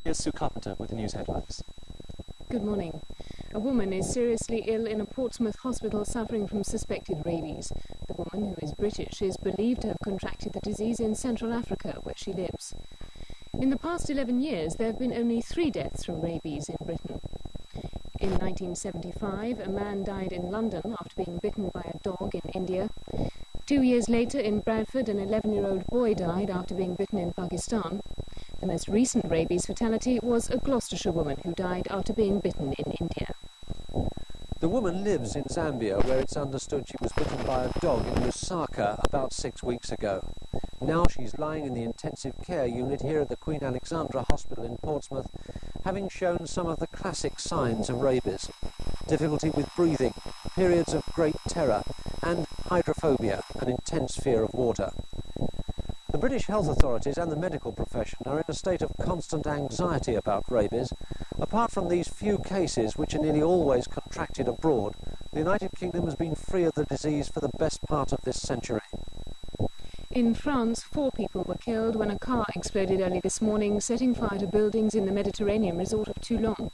Here's Sue Carpenter with the news headlines. Good morning. A woman is seriously ill in a Portsmouth hospital suffering from suspected rabies. The woman, who is British, is believed to have contracted the disease in Central Africa, where she lives. In the past 11 years, there have been only 3 deaths from rabies in Britain. In 1975, a man died in London after being bitten by a dog in India. 2 years later, in Bradford, an 11-year-old boy died after being bitten in Pakistan. The most recent rabies fatality was a Gloucestershire woman who died after being bitten in India. The woman lives in Zambia, where it's understood she was bitten by a dog in Lusaka about 6 weeks ago. Now she's lying in the intensive care unit here at the Queen Alexandra Hospital in Portsmouth, having shown some of the classic signs of rabies: difficulty with breathing, periods of great terror, and hydrophobia, an intense fear of water. The British health authorities and the medical profession are in a state of constant anxiety about rabies. Apart from these few cases, which are nearly always contracted abroad, the United Kingdom has been free of the disease for the best part of this century. In France, 4 people were killed when a car exploded early this morning, setting fire to buildings in the Mediterranean resort of Toulon.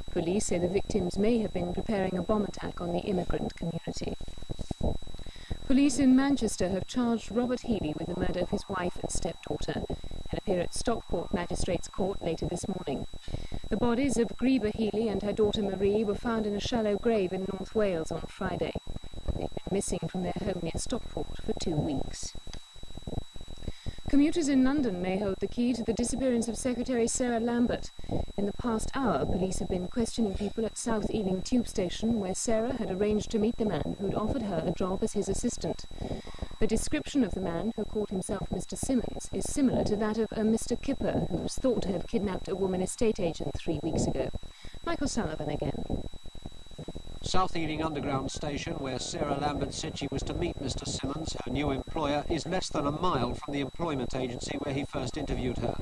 Police say the victims may have been preparing a bomb attack on the immigrant community. Police in Manchester have charged Robert Healey with the murder of his wife and stepdaughter. He'll appear at Stockport Magistrates Court later this morning. The bodies of Greba Healey and her daughter Marie were found in a shallow grave in North Wales on Friday. They've been missing from their home near Stockport for 2 weeks. Commuters in London may hold the key to the disappearance of Secretary Sarah Lambert. In the past hour, police have been questioning people at South Ealing Tube Station, where Sarah had arranged to meet the man who'd offered her a job as his assistant. The description of the man, who called himself Mr. Simmons, is similar to that of a Mr. Kipper, who was thought to have kidnapped a woman estate agent 3 weeks ago. Michael Sullivan again. South Ealing Underground Station, where Sarah Lambert said she was to meet Mr. Simmons, her new employer, is less than a mile from the employment agency where he first interviewed her.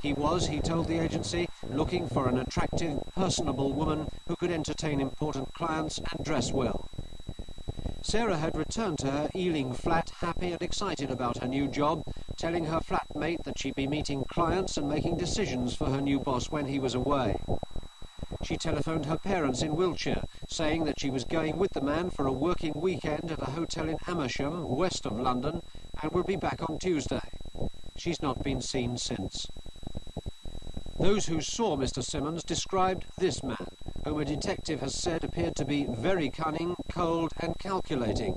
He was, he told the agency, looking for an attractive, personable woman who could entertain important clients and dress well. Sarah had returned to her Ealing flat happy and excited about her new job, telling her flatmate that she'd be meeting clients and making decisions for her new boss when he was away. She telephoned her parents in Wiltshire, saying that she was going with the man for a working weekend at a hotel in Amersham, west of London, and would be back on Tuesday. She's not been seen since. Those who saw Mr. Simmons described this man, whom a detective has said appeared to be very cunning, cold and calculating.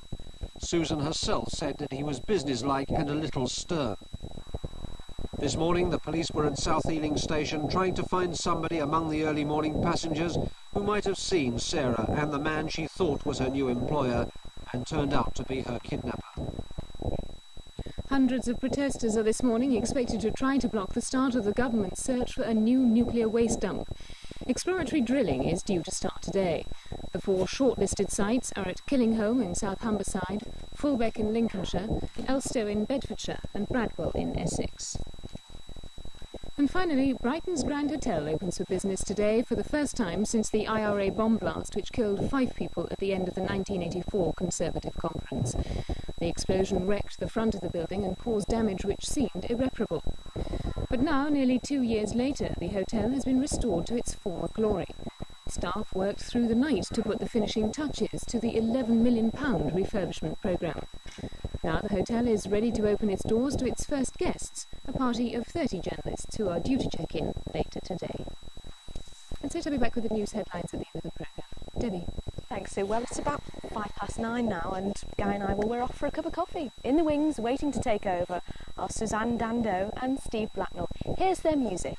Susan herself said that he was businesslike and a little stern. This morning, the police were at South Ealing Station trying to find somebody among the early morning passengers who might have seen Sarah and the man she thought was her new employer and turned out to be her kidnapper. Hundreds of protesters are this morning expected to try to block the start of the government's search for a new nuclear waste dump. Exploratory drilling is due to start today. The 4 shortlisted sites are at Killinghome in South Humberside, Fulbeck in Lincolnshire, Elstow in Bedfordshire and Bradwell in Essex. And finally, Brighton's Grand Hotel opens for business today for the first time since the IRA bomb blast which killed 5 people at the end of the 1984 Conservative Conference. The explosion wrecked the front of the building and caused damage which seemed irreparable. But now, nearly 2 years later, the hotel has been restored to its former glory. Staff worked through the night to put the finishing touches to the £11 million refurbishment programme. Now the hotel is ready to open its doors to its first guests, a party of 30 journalists who are due to check in later today. And so I'll be back with the news headlines at the end of the programme. Debbie. Thanks, Sue. Well, it's about 9:05 now, and Guy and I, well, we're off for a cup of coffee. In the wings, waiting to take over, are Suzanne, Dando and Steve Blacknell. Here's their music.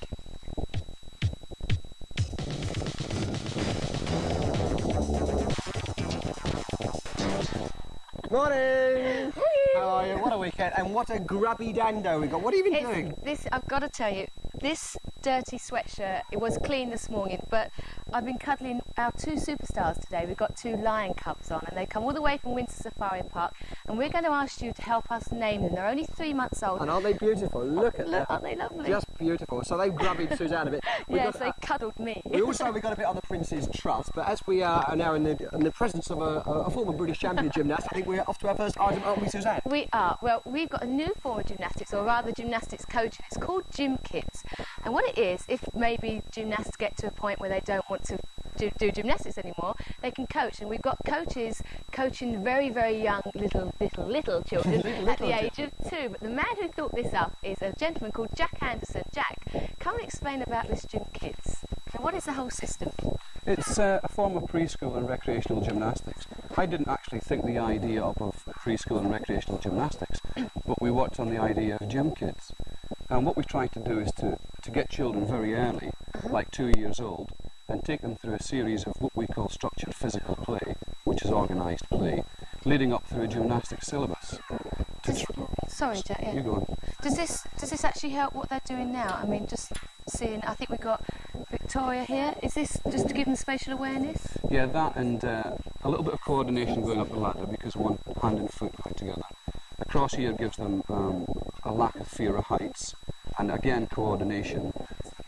Morning! How are you? What a weekend, and what a grubby Dando we got. What have you been doing? I've got to tell you, this dirty sweatshirt, it was clean this morning, but I've been cuddling our 2 superstars today. We've got 2 lion cubs on, and they come all the way from Windsor Safari Park, and we're going to ask you to help us name them. They're only 3 months old. And aren't they beautiful? Look at that. Aren't they lovely? Just beautiful. So they've grubbied Suzanne a bit. Yes, they cuddled me. We also got a bit on the Prince's Trust, but as we are now in the presence of a former British champion gymnast, I think we're off to our first item, aren't we, Suzanne? We are. Well, we've got a new form of gymnastics, or rather gymnastics coach. It's called Gym Kids. And what it is, if maybe gymnasts get to a point where they don't want to do gymnastics anymore, they can coach. And we've got coaches coaching very, very young little children at the age of 2. But the man who thought this up is a gentleman called Jack Anderson. Jack, come and explain about this Gym Kids. And what is the whole system? It's a form of preschool and recreational gymnastics. I didn't actually think the idea up of preschool and recreational gymnastics, but we worked on the idea of Gym Kids. And what we tried to do is to get children very early, like 2 years old, and take them through a series of what we call structured physical play, which is organised play, leading up through a gymnastics syllabus. Sorry, Jack. Yeah. You go on. Does this actually help what they're doing now? I mean, just seeing. I think we've got Victoria here. Is this just to give them spatial awareness? Yeah, that and a little bit of coordination going up the ladder, because one hand and foot right together. Across here gives them a lack of fear of heights, and again coordination,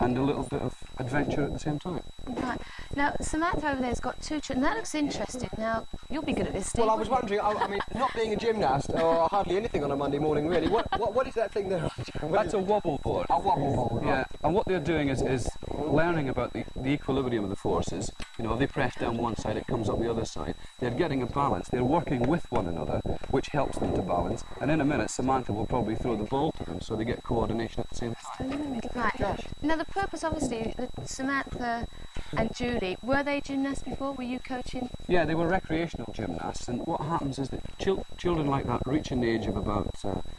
and a little bit of adventure at the same time. Right. Now, Samantha over there's got 2 children. That looks interesting. Now, you'll be good at this, Steve. Well, I was wondering, I mean, not being a gymnast, or hardly anything on a Monday morning, really, what is that thing there? That's a wobble board. A wobble board, Yeah, right. and what they're doing is learning about the equilibrium of the forces. You know, if they press down one side, it comes up the other side. They're getting a balance. They're working with one another, which helps them to balance. And in a minute, Samantha will probably throw the ball to them, so they get coordination at the same time. Right. Now, the purpose, obviously, Samantha and Julie, were they gymnasts before? Were you coaching? Yeah, they were recreational gymnasts, and what happens is that children like that reach an age of about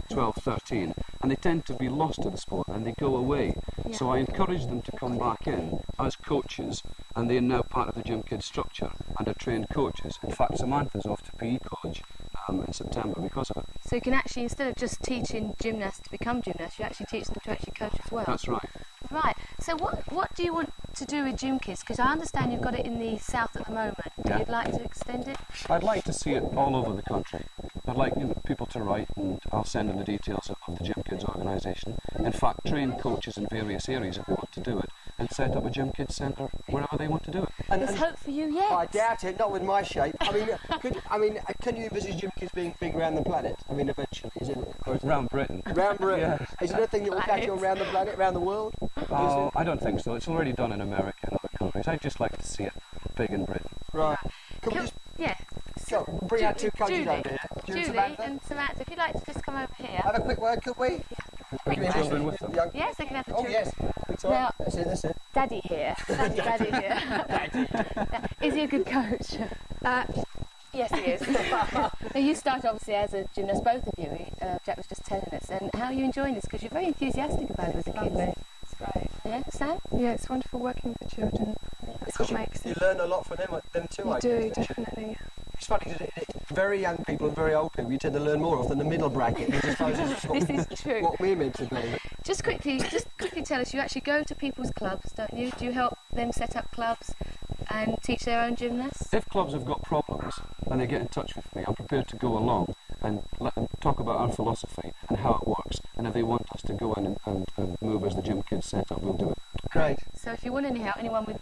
12, 13, and they tend to be lost to the sport, and they go away. Yeah. So I encourage them to come back in as coaches, and they are now part of the Gym Kids structure and are trained coaches. In fact, Samantha's off to PE college in September because of it. So you can actually, instead of just teaching gymnasts to become gymnasts, you actually teach them to actually coach as well. That's right. Right. So what do you want to do with Gym Kids? Because I understand you've got it in the south at the moment. Yeah. You'd like to extend it? I'd like to see it all over the country. I'd like people to write, and I'll send them the details of the Gym Kids organisation. In fact, train coaches in various areas if they want to do it, and set up a Gym Kids centre wherever they want to do it. There's hope for you yet. I doubt it, not with my shape. I mean, can you envisage Gym Kids being big around the planet? I mean, eventually, is it? Or is it Around Britain. round Britain? Yeah. Is it a thing that will catch on around the planet, around the world? Oh, I don't think so. It's already done in America and other countries. I'd just like to see it big in Britain. Right. Can we just Yeah. go, bring our 2 coaches Julie, over here? Julie Samantha? and Samantha, if you'd like to just come over here. Have a quick word, could we? Bring the children with them. Yes, they can have the Oh, children. yes. Victoria. Now- That's it. Daddy here. Daddy here. Now, is he a good coach? Yes, he is. Now, you started obviously as a gymnast, both of you. Jack was just telling us. And how are you enjoying this? Because you're very enthusiastic about it as a kid. It's great. Yeah, Sam? Yeah, it's wonderful working with children. That's what makes You it. learn a lot from them too, I You do, guess. definitely. It's funny because very young people and very old people, you tend to learn more of than the middle bracket, which I suppose is This is true. what we're meant to be. Just quickly tell us, you actually go to people's clubs, don't you? Do you help them set up clubs and teach their own gymnasts? If clubs have got problems and they get in touch with me, I'm prepared to go along and let them talk about our philosophy and how it works. And if they want us to go in and move as the Gym Kids set up, we'll do it. Great. So if you want any help, anyone with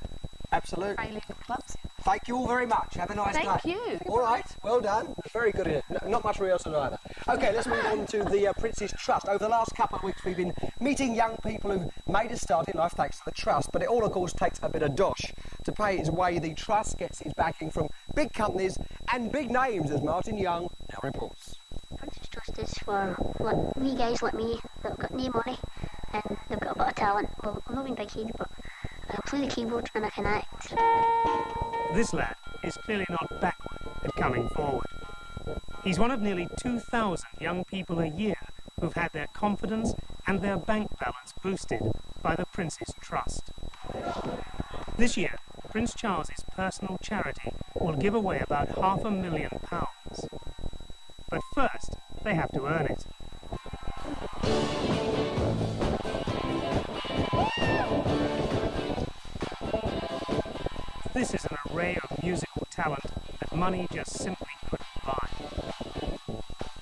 Absolutely. failing clubs, Thank you all very much. Have a nice day. thank you. All right, well done. Very good. Not much rehearsal either. Okay, let's move on to the Prince's Trust. Over the last couple of weeks, we've been meeting young people who've made a start in life thanks to the Trust, but it all, of course, takes a bit of dosh. To pay its way, the Trust gets its backing from big companies and big names, as Martin Young now reports. Prince's Trust is for wee guys like me that have got no money and they've got a bit of talent. Well, I'm not even big head, but I can play the keyboard and I can act. This lad is clearly not backward at coming forward. He's one of nearly 2,000 young people a year who've had their confidence and their bank balance boosted by the Prince's Trust. This year, Prince Charles's personal charity will give away about £500,000. But first, they have to earn it. This is an array of musical talent that money just simply couldn't buy.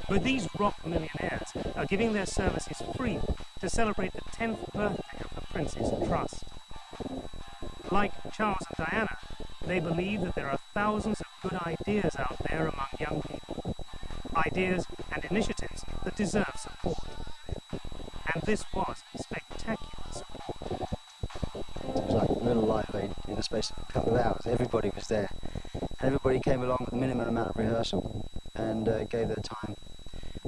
But these rock millionaires are giving their services free to celebrate the 10th birthday of the Prince's Trust. Like Charles and Diana, they believe that there are thousands of good ideas out there among young people. Ideas and initiatives that deserve support. And this was spectacular support. It was like real Live Aid in the space of a couple of hours. Everybody was there. Everybody came along with the minimum amount of rehearsal and gave their time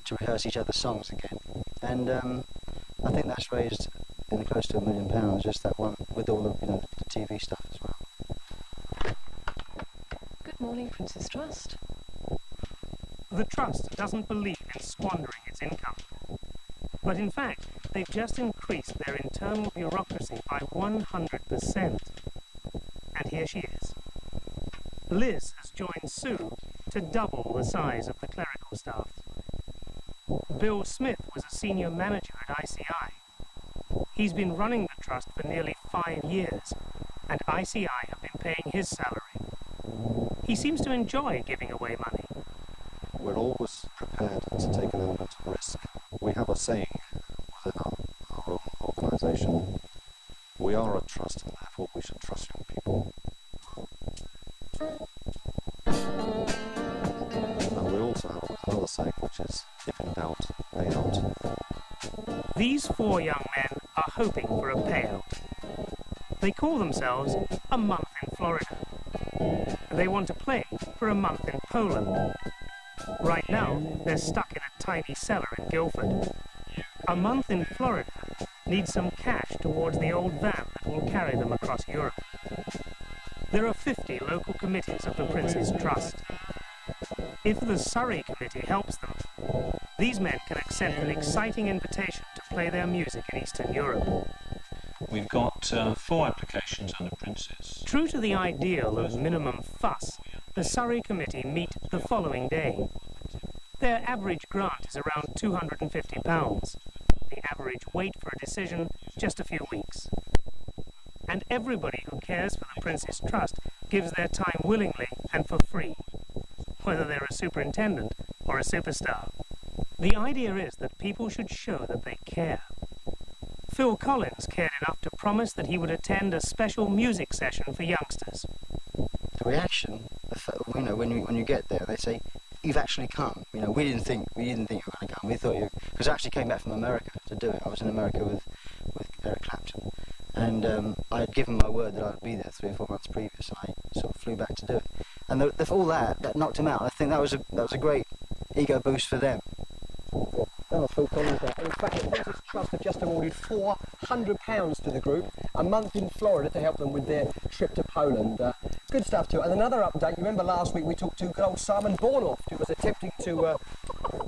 to rehearse each other's songs again. And I think that's raised close to £1 million, just that one, with all the, the TV stuff as well. Good morning, Prince's Trust. The Trust doesn't believe in squandering its income. But in fact, they've just increased their internal bureaucracy by 100%. And here she is. Liz has joined Sue to double the size of the clerical staff. Bill Smith was a senior manager at ICI. He's been running the trust for nearly 5 years, and ICI have been paying his salary. He seems to enjoy giving away money. We're always prepared to take an element of risk. We have a saying within our own organisation: we are a trust, and therefore we should trust young people. And we also have another saying, which is, if in doubt, pay out. These 4 young men are hoping for a payout. They call themselves A Month in Florida. They want to play for a month in Poland. Right now, they're stuck in a tiny cellar in Guildford. A Month in Florida needs some cash towards the old van that will carry them across Europe. There are 50 local committees of the Prince's Trust. If the Surrey Committee helps them, these men can accept an exciting invitation to play their music in Eastern Europe. We've got 4 applications under Prince's. True to the ideal of minimum fuss, the Surrey Committee meet the following day. Their average grant is around £250. The average wait for a decision, just a few weeks. And everybody who cares for the Prince's Trust gives their time willingly and for free, whether they're a superintendent or a superstar. The idea is that people should show that they care. Phil Collins cared enough to promise that he would attend a special music session for youngsters. The reaction, when you get there, they say, "You've actually come." We didn't think you were going to come. We thought you, because I actually came back from America to do it. I was in America with Eric Clapton, and I had given my word that I'd be there 3 or 4 months previous, and I sort of flew back to do it. And all that knocked him out. I think that was a great ego boost for them. That was Phil Collins there. In fact, the Prince's Trust have just awarded £400 to the group, a month in Florida to help them with their trip to Poland. Good stuff too. And another update, you remember last week we talked to good old Simon Bornoff, who was attempting to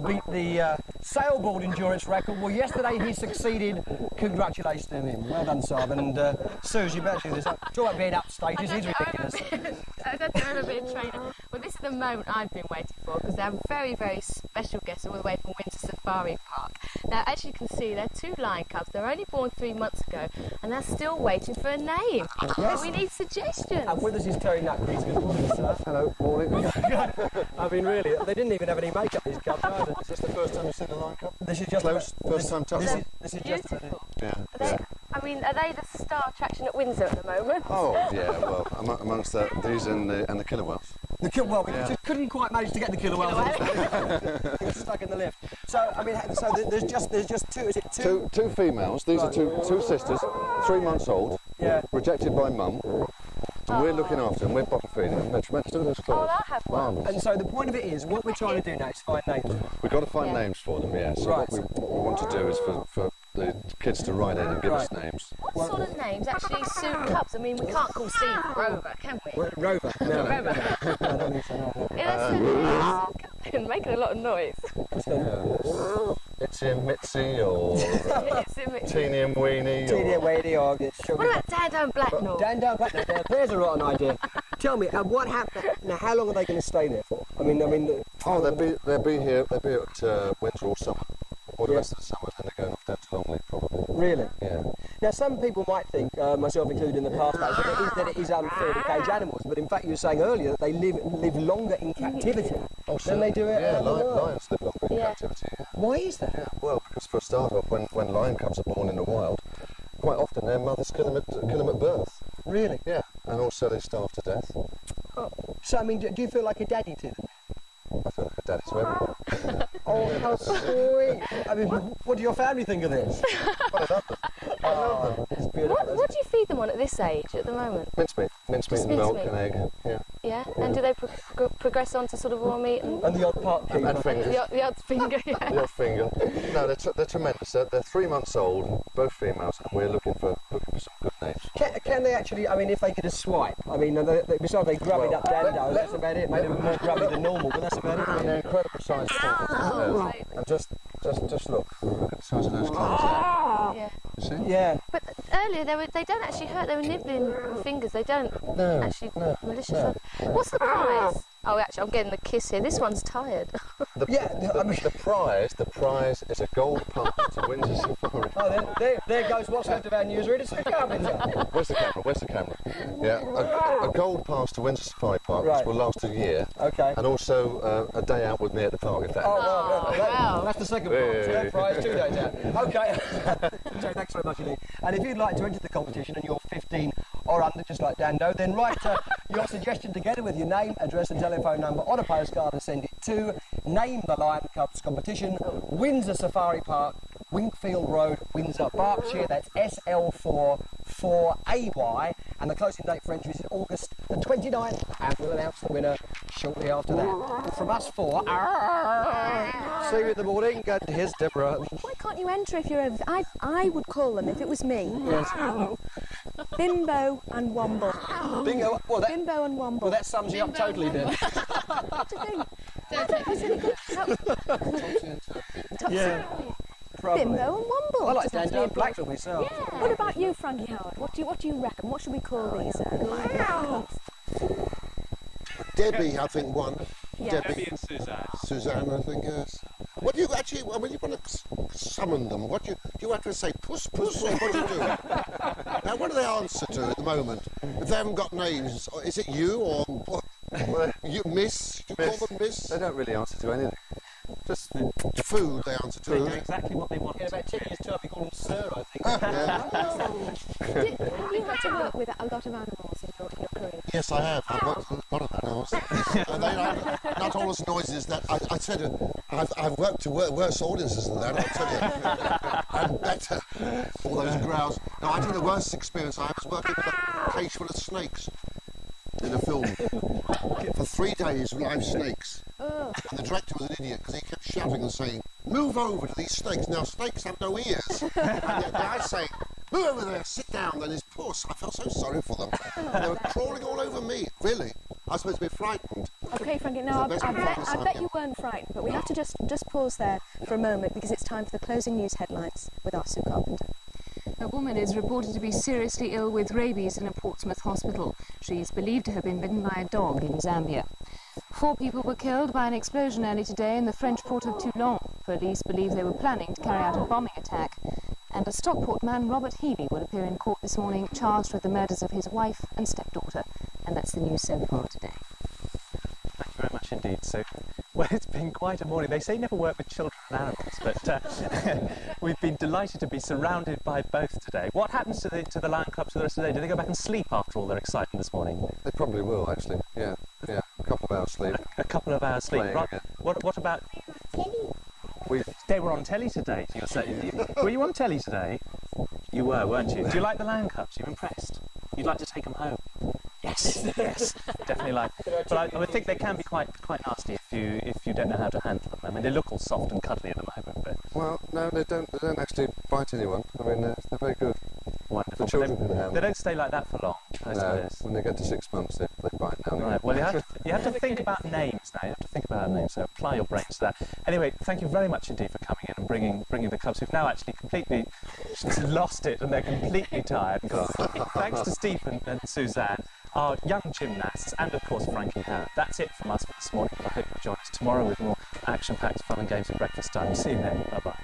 beat the sailboard endurance record. Well, yesterday he succeeded. Congratulations to him. Well done, Simon. And Suze, you better do this. Talk about being upstage, this is ridiculous. I don't know, I'm a bit of trainer. Well, this is the moment I've been waiting for, because they have a very, very special guest all the way from Winter Safari Park. Now, as you can see, they're 2 lion cubs. They were only born 3 months ago, and they're still waiting for a name. Yes. We need suggestions. And with us is Terry Nutcrease. Good morning, sir. Hello, morning. I mean, really, they didn't even have any makeup, these cubs, either. Is this the first time you've seen a lion cub? This is just close. First time touching. This is just beautiful. Yeah. Are they the star attraction at Windsor at the moment? Oh yeah, well amongst these and the killer whales. The killer whale, we just couldn't quite manage to get the killer whale. He was stuck in the lift. So I mean, there's just 2. Is it 2? Two females. These are two sisters, 3 months old. Yeah. Rejected by mum. And we're looking after them. We're bottle feeding them. They're tremendous. Look at those claws. Oh, I'll have one. Marvellous. And so the point of it is, what we're trying to do now is find names. We've got to find names for them. Yeah. So Right. what we want to do is for the kids to write in and give us names. What sort of names actually suit cubs? I mean, we can't call Steve Rover, can we? Rover. No. Rover. I don't think so. No. It's making a lot of noise. Itsy and Mitzi or Teeny and Weenie. Teeny and Weenie or Sugar. What about Dando and Blacknell? Dando and Blacknell. There's a rotten idea. Tell me, what happened? Now, how long are they going to stay there for? I mean. They'll be here. They'll be at Windsor all summer. Or the rest of the summer, and they're going off down to Longley, probably. Really? Yeah. Now, some people might think, myself included in the past, that it is unfair to cage animals, but in fact, you were saying earlier that they live longer in captivity than they do it. Yeah, lions live longer in captivity. Yeah. Why is that? Yeah, well, because for a start off, when lion cubs are born in the wild, quite often their mothers kill them at birth. Really? Yeah, and also they starve to death. Oh. So, I mean, do you feel like a daddy to them? I feel like a daddy to everyone. Oh, how sweet! I mean, what do your family think of this? I love them. It's few of What them. do you feed them on at this age, at the moment? Mincemeat Just and milk mincemeat. and egg. Yeah. Yeah? And do they progress on to sort of raw meat and And the odd part keeper. And fingers. the odd finger? Yeah. The odd finger. No, they're tremendous. They're 3 months old, both females, and we're looking for some good names. Can they actually, I mean, if they could just swipe, I mean, besides they grubbied up Dando, that's about it, made them more grubby than normal, but that's about it. And they're incredibly precise. And just look at the size of those claws. Yeah. You see? Yeah. But earlier they don't actually hurt. They were nibbling fingers. They don't actually malicious. no. What's the prize? Oh, actually, I'm getting the kiss here. This one's tired. The prize is a gold pass to Windsor Safari. Oh, there goes what's left of our newsreader. It's the Carpenter. Where's the camera? Yeah, a gold pass to Windsor Safari Park, which will last a year. Okay. And also a day out with me at the park, if that. Wow. That's the second prize. Yeah. Third prize, 2 days out. Okay. So thanks very much indeed. And if you'd like to enter the competition and you're 15 or under, just like Dando, then write your suggestion together with your name, address and telephone number on a postcard and send it to Name the Lion Cubs Competition, Windsor Safari Park, Winkfield Road, Windsor, Berkshire. That's SL4 4AY. And the closing date for entries is August the 29th, and we'll announce the winner shortly after that. But from us four, see you in the morning. And here's Deborah. Why can't you enter if you're over... I would call them, if it was me, Yes. Bimbo and Womble. Bingo. Well, Bimbo and Womble. Well, that sums you up totally, then. What do you think? That's really good. Yeah. Probably. Bimbo and Womble. I like Doesn't have to be Dando a and Blacknell myself. Yeah. What about you, Frankie Howerd? What do you reckon? What should we call these? Debbie, I think, won. Yeah. Debbi and Suzanne. Suzanne, I think, yes. What do you actually, when you want to summon them, do you have to say puss, puss, or what do you do? Now, what do they answer to at the moment? If they haven't got names, is it you or what? You miss? Do you call them miss? They don't really answer to anything. Just food they answer to. They do exactly what they want. In about 10 years' time, we call them Sir, I think. Have you had to work with a lot of animals in your career? Yes, I have. I've worked with a lot of animals. And they are not all as noisy as that. I said I've worked to worse audiences than that, I'll tell you. And better. All those growls. No, I think the worst experience I had was working with a cage full of snakes in a film. For 3 days with live snakes. And the director was an idiot because he kept shouting and saying, "Move over to these snakes." Now, snakes have no ears. And the guy saying, "Move over there, sit down." Then his puss, I felt so sorry for them. And they were crawling all over me. Really? I was supposed to be frightened. Okay, Frankie, now I bet you weren't frightened, but we have to just pause there for a moment because it's time for the closing news headlines with our Sue Carpenter. A woman is reported to be seriously ill with rabies in a Portsmouth hospital. She is believed to have been bitten by a dog in Zambia. 4 people were killed by an explosion early today in the French port of Toulon. Police believe they were planning to carry out a bombing attack. And a Stockport man, Robert Healy, will appear in court this morning, charged with the murders of his wife and stepdaughter. And that's the news so far today. Thank you very much indeed, Sue. Well, it's been quite a morning. They say never work with children and animals, but we've been delighted to be surrounded by both today. What happens to the Lion Club for the rest of the day? Do they go back and sleep after all their excitement this morning? They probably will, actually. Yeah. A couple of hours sleep. A couple of hours sleep. Playing Right. again. What about... They were on telly today, you're saying. Were you on telly today? You were, weren't you? Do you like the Lion Cubs? You're impressed? You'd like to take them home? Yes, yes, definitely like. But I would think they can be quite nasty if you don't know how to handle them. I mean, they look all soft and cuddly at the moment, but Well, no, they don't actually bite anyone. I mean, they're very good. wonderful. The children can handle. They don't stay like that for long, I No, suppose. when they get to 6 months, they bite now. Right. Well, you have to think about names now. You have to think about names. So apply your brains to that. Anyway, thank you very much indeed for coming in and bringing the Cubs, who've now actually completely lost it and they're completely tired. Thanks to Steve and Suzanne, our young gymnasts, and of course Frankie Howerd. That's it from us for this morning. I hope you'll join us tomorrow with more action-packed fun and games at breakfast time. See you then. Bye-bye.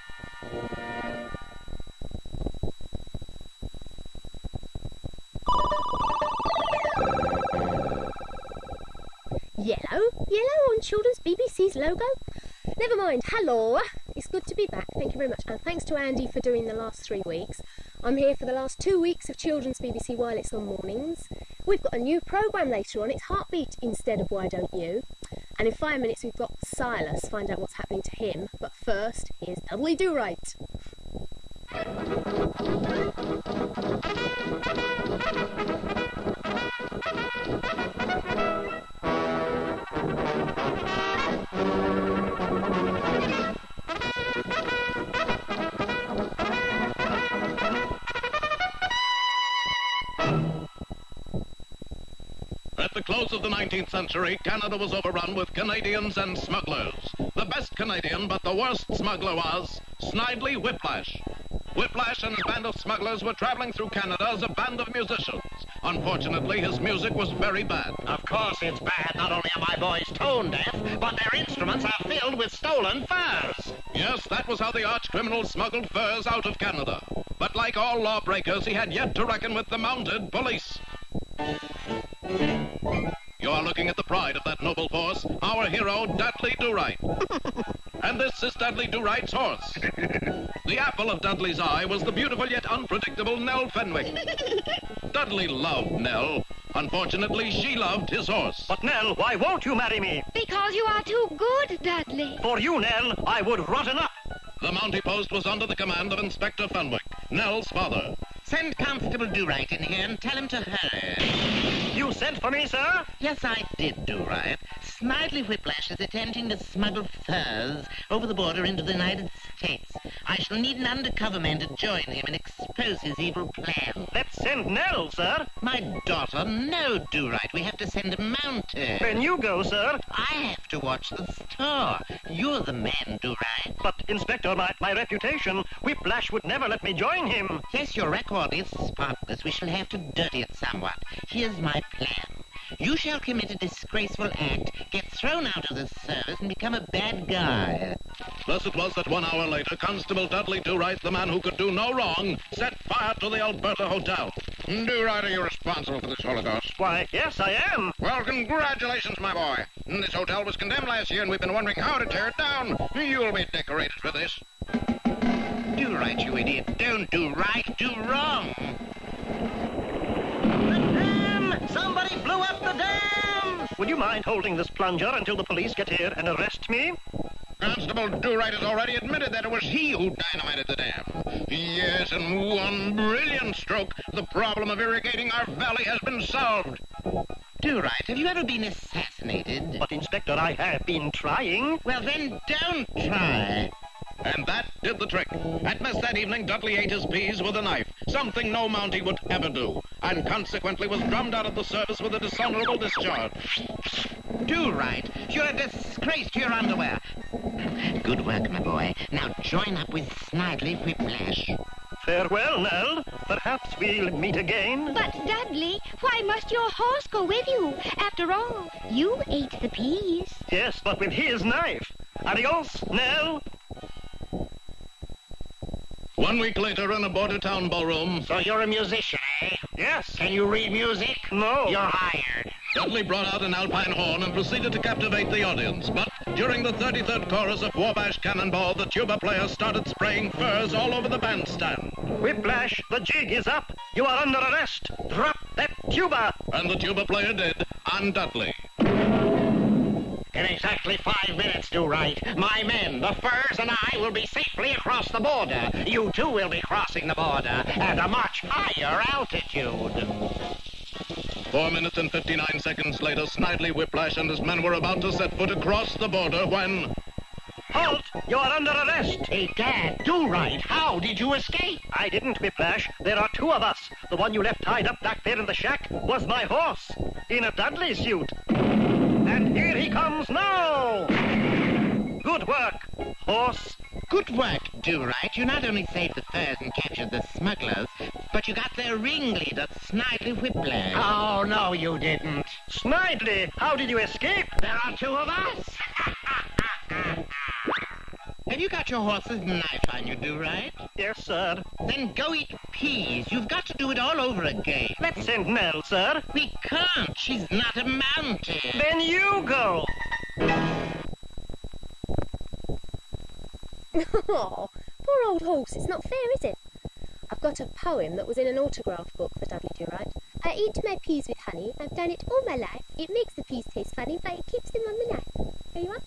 Yellow on children's BBC's logo? Never mind, hello. It's good to be back, thank you very much. And thanks to Andy for doing the last 3 weeks. I'm here for the last 2 weeks of children's BBC while it's on mornings. We've got a new programme later on, it's Heartbeat instead of Why Don't You? And in 5 minutes we've got Silas, find out what's happening to him. But first, here's Dudley Do Right. At the close of the 19th century, Canada was overrun with Canadians and smugglers. The best Canadian, but the worst smuggler was Snidely Whiplash. Whiplash and his band of smugglers were traveling through Canada as a band of musicians. Unfortunately, his music was very bad. Of course it's bad. Not only are my boys tone deaf, but their instruments are filled with stolen furs. Yes, that was how the arch-criminal smuggled furs out of Canada. But like all lawbreakers, he had yet to reckon with the mounted police. You are looking at the pride of that noble force, our hero, Dudley Do-Right. And this is Dudley Do-Right's horse. The apple of Dudley's eye was the beautiful yet unpredictable Nell Fenwick. Dudley loved Nell. Unfortunately, she loved his horse. But Nell, why won't you marry me? Because you are too good, Dudley. For you, Nell, I would rotten up. The Mountie post was under the command of Inspector Fenwick, Nell's father. Send Constable Do-Right in here and tell him to hurry. You sent for me, sir? Yes, I did, Do-Right. Snidely Whiplash is attempting to smuggle furs over the border into the United States. I shall need an undercover man to join him and expose his evil plan. Let's send Nell, sir. My daughter, no, Do-Right. We have to send a mounted. Then you go, sir. I have to watch the store. You're the man, Do-Right. But, Inspector, my reputation, Whiplash would never let me join him. Yes, your record is spotless. We shall have to dirty it somewhat. Here's my plan. You shall commit a disgraceful act, get thrown out of the service, and become a bad guy. Thus it was that 1 hour later, Constable Dudley Do-Right, the man who could do no wrong, set fire to the Alberta Hotel. Do-Right, are you responsible for this Holocaust? Why, yes, I am. Well, congratulations, my boy. This hotel was condemned last year, and we've been wondering how to tear it down. You'll be decorated for this. Do right, you idiot. Don't do right, do wrong. Somebody blew up the dam! Would you mind holding this plunger until the police get here and arrest me? Constable Do-Right has already admitted that it was he who dynamited the dam. Yes, in one brilliant stroke, the problem of irrigating our valley has been solved. Do-Right, have you ever been assassinated? But, Inspector, I have been trying. Well, then don't try. And that did the trick. At mess that evening, Dudley ate his peas with a knife, something no Mountie would ever do, and consequently was drummed out of the service with a dishonorable discharge. Do-Right, you're a disgrace to your underwear. Good work, my boy. Now join up with Snidely Whiplash. Farewell, Nell. Perhaps we'll meet again. But, Dudley, why must your horse go with you? After all, you ate the peas. Yes, but with his knife. Adios, Nell. 1 week later, in a border town ballroom... So you're a musician, eh? Yes. Can you read music? No. You're hired. Dudley brought out an alpine horn and proceeded to captivate the audience. But during the 33rd chorus of Wabash Cannonball, the tuba player started spraying furs all over the bandstand. Whiplash, the jig is up. You are under arrest. Drop that tuba. And the tuba player did, on Dudley. In exactly 5 minutes, Do-Right, my men, the furs, and I will be safely across the border. You too will be crossing the border at a much higher altitude. 4 minutes and 59 seconds later, Snidely Whiplash and his men were about to set foot across the border when... Halt! You are under arrest! Egad, Do-Right, how did you escape? I didn't, Whiplash. There are 2 of us. The one you left tied up back there in the shack was my horse, in a Dudley suit. And here he comes now! Good work, horse. Good work, Do-Right. You not only saved the furs and captured the smugglers, but you got their ringleader, Snidely Whiplash. Oh, no, you didn't. Snidely, how did you escape? There are 2 of us. Have you got your horse's knife on you, Do-Right? Yes, sir. Then go eat peas. You've got to do it all over again. Let's send Nell, sir. We can't. She's not a mountain. Then you go. Oh, poor old horse. It's not fair, is it? I've got a poem that was in an autograph book for Dudley Do-Right. I eat my peas with honey. I've done it all my life. It makes the peas taste funny, but it keeps them on the knife. There you are.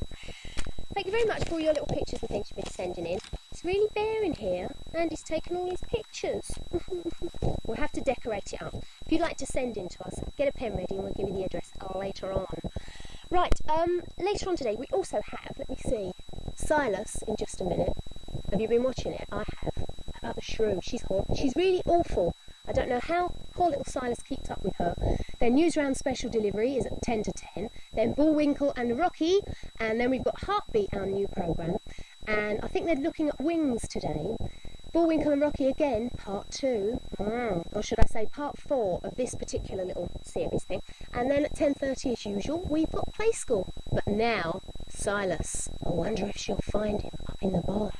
Thank you very much for all your little pictures and things you've been sending in. It's really bare in here. Andy's taken all his pictures. We'll have to decorate it up. If you'd like to send in to us, get a pen ready and we'll give you the address later on. Right, later on today we also have, let me see, Silas in just a minute. Have you been watching it? I have. About the shrew. She's horrible. She's really awful. I don't know how poor little Silas keeps up with her. Then Newsround Special Delivery is at 10 to 10. Then Bullwinkle and Rocky. And then we've got Heartbeat, our new programme. And I think they're looking at Wings today. Bullwinkle and Rocky again, part 2. Or should I say part 4 of this particular little series thing. And then at 10:30 as usual, we've got Play School. But now, Silas. I wonder if she'll find him up in the barn.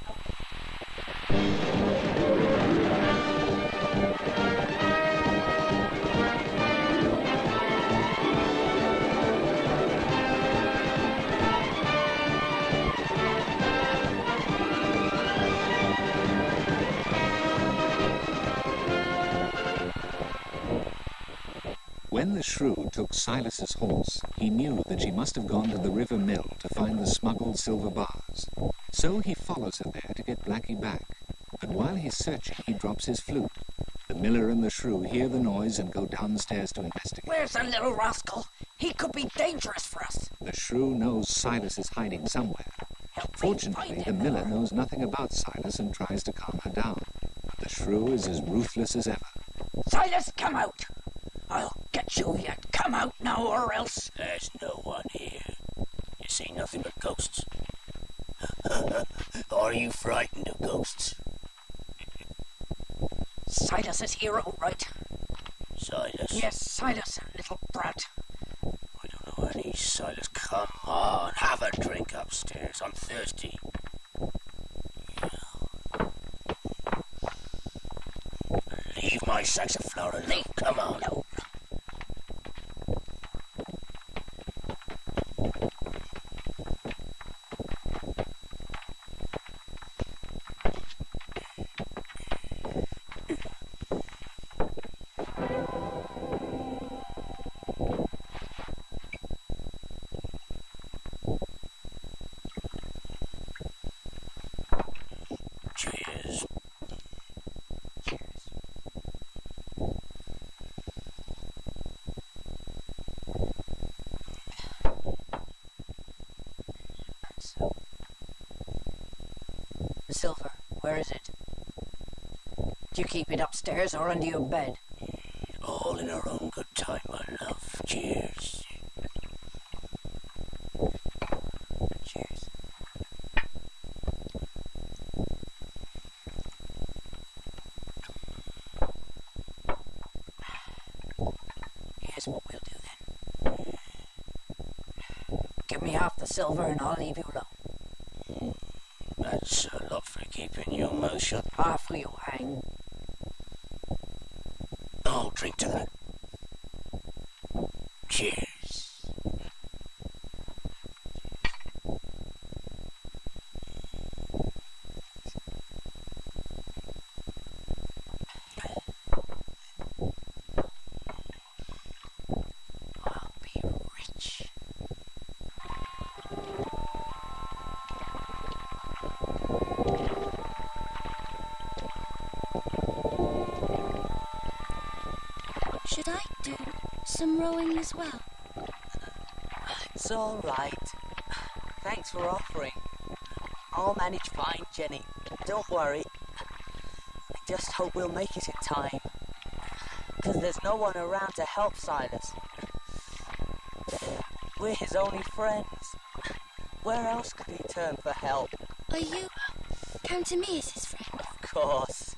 When the shrew took Silas's horse, he knew that she must have gone to the river mill to find the smuggled silver bars. So he follows her there to get Blackie back. But while he's searching, he drops his flute. The miller and the shrew hear the noise and go downstairs to investigate. Where's the little rascal? He could be dangerous for us. The shrew knows Silas is hiding somewhere. Fortunately, the miller knows nothing about Silas and tries to calm her down. But the shrew is as ruthless as ever. Silas, come out! I'll get you yet. Come out now or else. There's no one here. You see nothing but ghosts. Are you frightened of ghosts? Silas is here, all right. Silas? Yes, Silas, little brat. I don't know any Silas. Come on, have a drink upstairs. I'm thirsty. Leave my saxophone alone. Come on. No. Cheers. The silver, where is it? Do you keep it upstairs or under your bed? All in our own good time, my love. Cheers. Cheers. Here's what we'll do then. Give me half the silver and I'll leave you alone. That's a lot for keeping your mouth shut. Half for you hang. I'll drink to that. Cheers. I'll be rich. Should I do some rowing as well? It's all right. Thanks for offering. I'll manage fine, Jenny. Don't worry. I just hope we'll make it in time. Because there's no one around to help Silas. We're his only friends. Where else could he turn for help? Are you counting me as his friend? Of course.